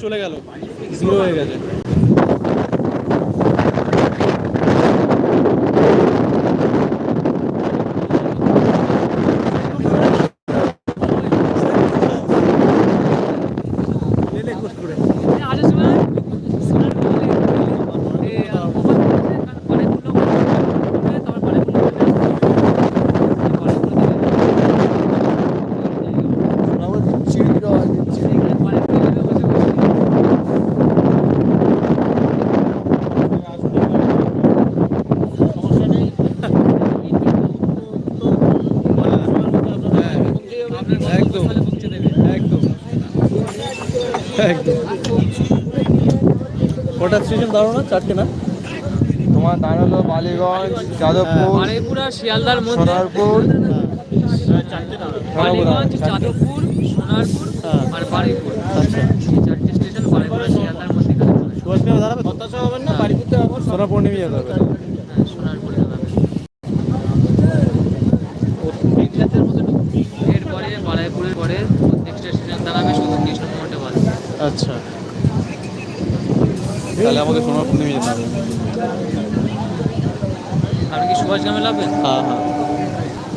চলে গেল, জিরো হয়ে গেছে। একদম একদম একদম। কটা স্টেশন দাঁড়ো না? চারটে না? তোমার দাঁড়ালো বালিগঞ্জ, যাদবপুর, বারুইপুর আর শিয়ালদার মধ্যে সোনারপুর, বালিগঞ্জ, যাদবপুর, সোনারপুর আর বারুইপুর। আচ্ছা, এই চারটে স্টেশন বারুইপুর আর শিয়ালদার মধ্যে সুভাষগ্রামে দাঁড়াবে? হতাশা হবেন না, বাড়িতে আবার সোনারপুর নেমে যেতে হবে। হ্যাঁ, সোনারপুরে দাঁড়াবে। এরপরে বারুইপুরের পরে নেক্সট স্টেশন দাঁড়াবে শুধু কৃষ্ণমোহনটা বাদে। আচ্ছা, তাহলে আমাকে সোনারপুর নেমে যেতে হবে। আপনি কি সুভাষগ্রামে নামবেন? হ্যাঁ হ্যাঁ।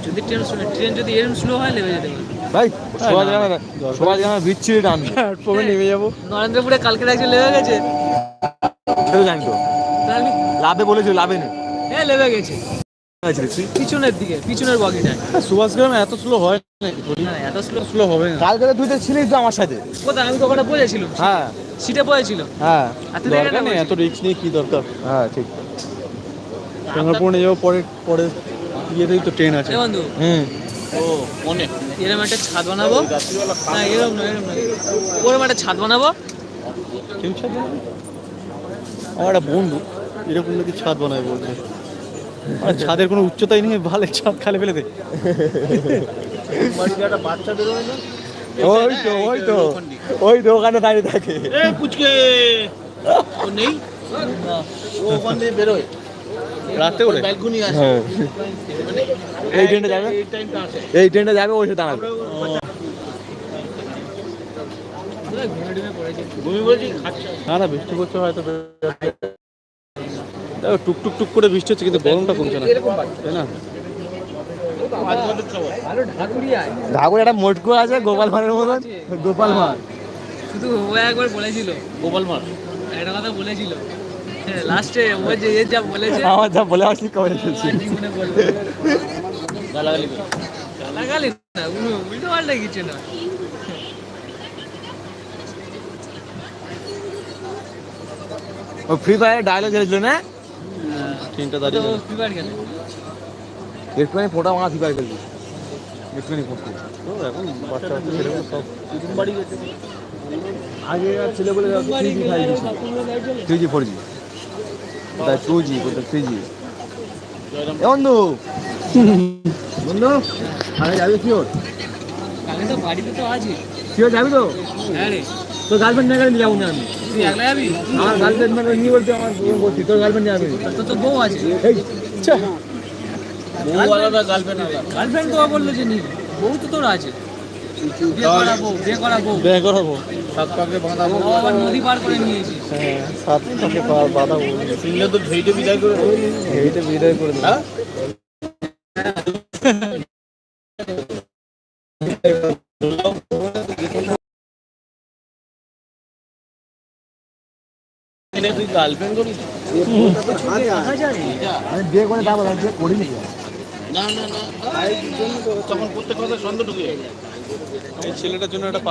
যদি ট্রেন যদি এরকম স্লো হয় নেমে যেতে পারেন। ভাই সুভাষগ্রামে বিচ্ছিরি টানবে। প্ল্যাটফর্মে নেমে যাবো। নরেন্দ্রপুরে কালকে একজন লেবে গেছে, জানি তো তাহলে লাভে বলেছিল, লাভে নেই হ্যাঁ লেবে গেছে পিছনের দিকে, পিছনের বগিটায়। সুভাষগ্রামে এত স্লো হয় নাকি? না এত স্লো স্লো হবে না। কালকে তো তুই তো ছিলিস তো আমার সাথে। কোথায়? আমি তো ওখানে বসেছিলাম, হ্যাঁ সিটে বসেছিল। হ্যাঁ দরকার নেই, এত রিস্ক নিয়ে কি দরকার? হ্যাঁ ঠিক। সোনারপুর নিয়ে যাবো, পরে পরে ইয়েতেই তো ট্রেন আছে। বন্ধু ও মনে এরকম একটা ছাদ বানাবো, না এরকম না, এরকম না, ওরকম একটা ছাদ বানাবো। কেউ ছাদ বানাবে? আমার একটা বন্ধু এরকম নাকি ছাদ বানায় বলছে। আর ছাদের কোনো উচ্চতাই নেই, ভালো ছাদ খালে ফেলে দে। ওই তো ওখানে দাঁড়িয়ে থাকে। নেই রাতে করে হ্যাঁ এই ট্রেনটা যাবে, এই ট্রেনটা যাবে, ওই সাথে দাঁড়াবে। না না, বৃষ্টি পড়ছে হয়তো। দেখো টুকটুক টুক করে বৃষ্টি হচ্ছে, কিন্তু গরমটা কমছে না, তাই না? ঢাকুর একটা মোটকু আছে গোপাল ভাঁড়ের মতন, গোপাল ভাঁড়। শুধু ও একবার বলেছিল, গোপাল মার একটা কথা বলেছিল লাস্টে, ও যে এ যা বলেছে আমার যা বলে আসছি কবে ফেলছি। আর জীবনে বলবো গালাগালি না, উল্টো পাল্টা কিছু না। ও ফ্রি ফায়ার ডায়লগ এসেছিল না, ট্রেনটা দাঁড়িয়ে গেল। ফিভার কেন? একটুখানি ফোটা মারা ফ্রি ফায়ার খেলছি, একটুখানি ফোটতে। তো এখন বাচ্চা বাচ্চা ছেলেগুলো সব বাড়ি গেছে। আগে ছেলে বলে 3G 5G ছিল, 3G 4G, কোথায় 2G, কোথায় 3G। বন্ধু বন্ধু আরে যাবি শিওর? কালকে তো বাড়িতে তো আছি। শিওর যাবি তো? হ্যাঁ রে, তোর গার্লফ্রেন্ড না গেলে যাবো না আমি। তুই একলা যাবি? আমার গার্লফ্রেন্ড মানে নিয়ে বলতে আমার বউ বলছি, তোর গার্লফ্রেন্ড যাবে? তোর তো বউ আছে। এই ছা, বউ আলাদা, গার্লফ্রেন্ড আলাদা। গার্লফ্রেন্ড তো বললো যে নিবি, বউ তো তোর আছে। বিয়ে করাবো, বিয়ে করাবো, বিয়ে করাবো, সাত পাকে বাঁধাবো। ও আবার নদী পার করে নিয়েছি। হ্যাঁ, সাত পাকে বাঁধাবো। সিংহ তো ঢেইতে বিদায় করে দেবো, ঢেইতে বিদায় করে দেবো। তুই গার্লফ্রেন্ড করিস? আমি বিয়ে করে যাবো, আমি বিয়ে করিনি। না না না, তখন প্রত্যেক কথা সন্দেহ ঢুকে এই ছেলেটার জন্য একটা